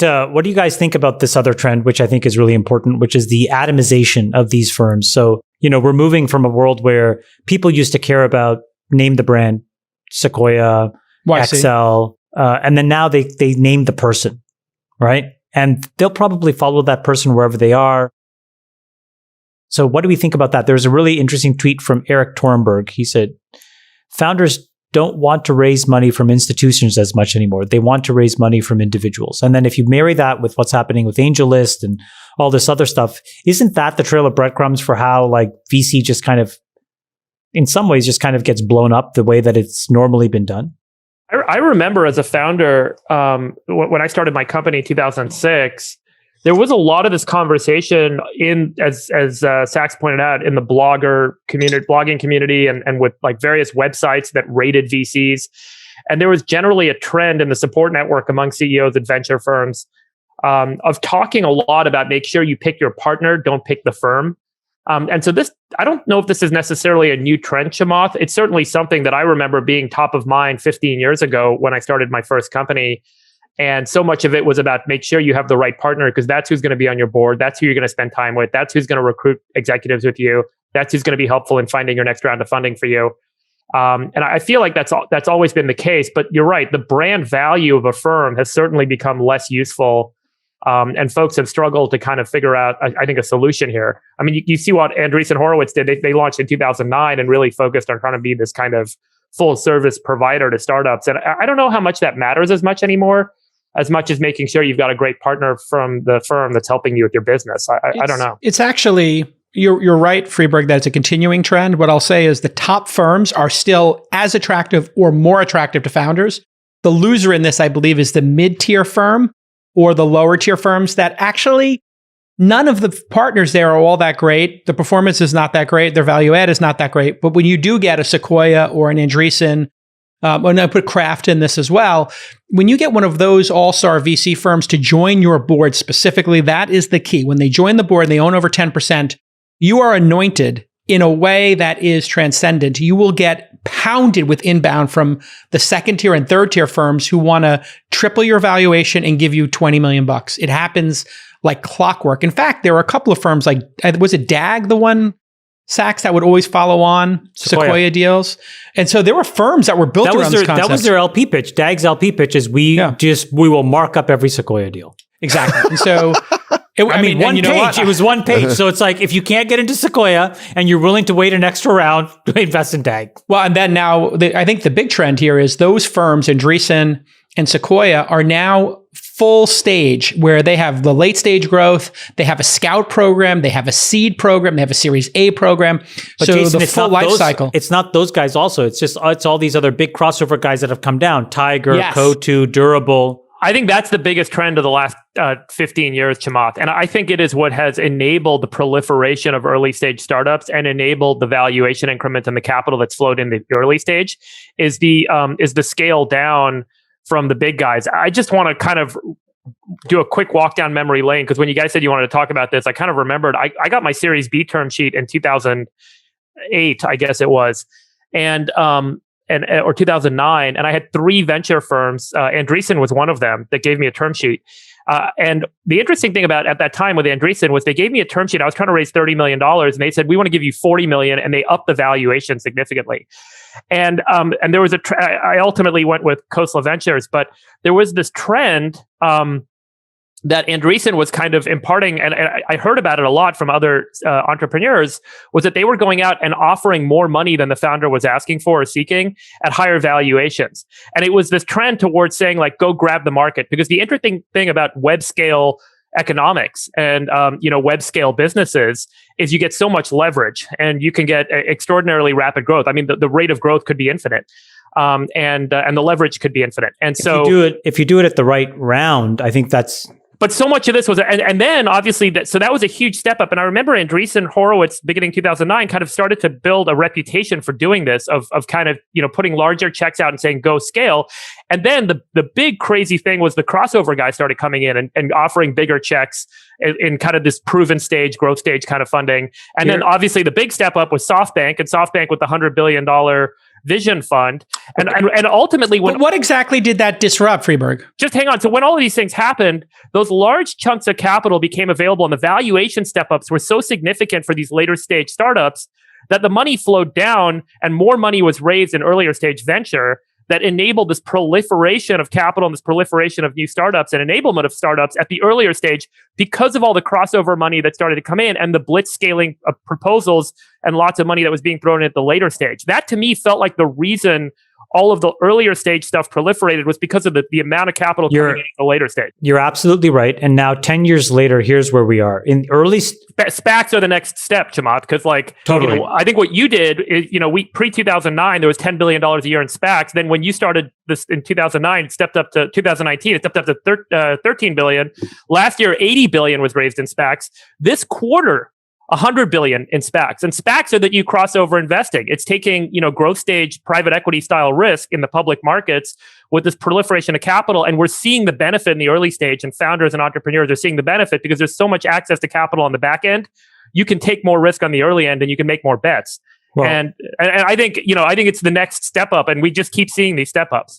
what do you guys think about this other trend, which I think is really important, which is the atomization of these firms? So, we're moving from a world where people used to care about name the brand, Sequoia, Excel, and then now they name the person, right? And they'll probably follow that person wherever they are. So what do we think about that? There's a really interesting tweet from Eric Torenberg. He said, founders don't want to raise money from institutions as much anymore. They want to raise money from individuals. And then if you marry that with what's happening with AngelList and all this other stuff, isn't that the trail of breadcrumbs for how like VC just kind of, in some ways, just kind of gets blown up the way that it's normally been done? I remember as a founder, when I started my company in 2006, there was a lot of this conversation as Sachs pointed out, in the blogging community and with like various websites that rated VCs. And there was generally a trend in the support network among CEOs at venture firms of talking a lot about make sure you pick your partner, don't pick the firm. And so this, I don't know if this is necessarily a new trend, Chamath. It's certainly something that I remember being top of mind 15 years ago when I started my first company. And so much of it was about make sure you have the right partner, because that's who's going to be on your board. That's who you're going to spend time with. That's who's going to recruit executives with you. That's who's going to be helpful in finding your next round of funding for you. And I feel like that's always been the case. But you're right. The brand value of a firm has certainly become less useful. And folks have struggled to kind of figure out, I think, a solution here. I mean, you see what Andreessen Horowitz did. They launched in 2009 and really focused on trying to be this kind of full service provider to startups. And I don't know how much that matters as much anymore, as much as making sure you've got a great partner from the firm that's helping you with your business. I don't know. It's actually, you're right, Freeberg, that it's a continuing trend. What I'll say is the top firms are still as attractive or more attractive to founders. The loser in this, I believe, is the mid-tier firm or the lower tier firms that actually none of the partners there are all that great. The performance is not that great. Their value add is not that great. But when you do get a Sequoia or an Andreessen, and I put Kraft in this as well, when you get one of those all-star VC firms to join your board specifically, that is the key. When they join the board and they own over 10%, you are anointed in a way that is transcendent. You will get pounded with inbound from the second tier and third tier firms who want to triple your valuation and give you $20 million. It happens like clockwork. In fact, there are a couple of firms like, was it DAG, the one, Sachs, that would always follow on Sequoia deals? And so there were firms that were built around this concept. That was their LP pitch. DAG's LP pitch is we will mark up every Sequoia deal. Exactly. And so I mean, one page. It was one page. So it's like, if you can't get into Sequoia and you're willing to wait an extra round, invest in DAG. Well, and then now, I think the big trend here is those firms, Andreessen and Sequoia, are now full stage, where they have the late stage growth, they have a scout program, they have a seed program, they have a Series A program. But so Jason, the full life cycle. It's not those guys also. It's all these other big crossover guys that have come down. Tiger, Coatue, Durable. I think that's the biggest trend of the last 15 years, Chamath. And I think it is what has enabled the proliferation of early stage startups and enabled the valuation increment and the capital that's flowed in the early stage is the scale down from the big guys. I just want to kind of do a quick walk down memory lane, because when you guys said you wanted to talk about this, I kind of remembered I got my Series B term sheet in 2008, I guess it was. Or 2009, and I had 3 venture firms. Andreessen was one of them that gave me a term sheet. And the interesting thing about at that time with Andreessen was they gave me a term sheet. I was trying to raise $30 million, and they said, we want to give you $40 million, and they upped the valuation significantly. And there was I ultimately went with Khosla Ventures, but there was this trend that Andreessen was kind of imparting, and I heard about it a lot from other entrepreneurs, was that they were going out and offering more money than the founder was asking for or seeking at higher valuations. And it was this trend towards saying, like, go grab the market. Because the interesting thing about web scale economics and web scale businesses is you get so much leverage and you can get extraordinarily rapid growth. I mean, the rate of growth could be infinite. And the leverage could be infinite. And so if you do it at the right round, I think that's... But so much of this was, and then obviously that was a huge step up. And I remember Andreessen Horowitz, beginning 2009, kind of started to build a reputation for doing this, of kind of, putting larger checks out and saying, go scale. And then the big crazy thing was the crossover guys started coming in and offering bigger checks in kind of this proven stage, growth stage kind of funding. And then obviously the big step up was SoftBank, and SoftBank with the $100 billion vision fund. And ultimately, when but what exactly did that disrupt, Freeberg? Just hang on. So when all of these things happened, those large chunks of capital became available, and the valuation step-ups were so significant for these later stage startups that the money flowed down and more money was raised in earlier stage venture that enabled this proliferation of capital and this proliferation of new startups and enablement of startups at the earlier stage because of all the crossover money that started to come in and the blitz scaling of proposals and lots of money that was being thrown in at the later stage. That to me felt like the reason all of the earlier stage stuff proliferated was because of the amount of capital coming in at the later stage. You're absolutely right. And now 10 years later, here's where we are. In early... SPACs are the next step, Chamath, because totally. You know, I think what you did is, we pre-2009, there was $10 billion a year in SPACs. Then when you started this in 2009, it stepped up to 2019, it stepped up to 13 billion. Last year, 80 billion was raised in SPACs. This quarter, 100 billion in SPACs. And SPACs are that you crossover investing. It's taking, growth stage private equity style risk in the public markets with this proliferation of capital. And we're seeing the benefit in the early stage, and founders and entrepreneurs are seeing the benefit because there's so much access to capital on the back end. You can take more risk on the early end and you can make more bets. Well, and I think, I think it's the next step up, and we just keep seeing these step ups.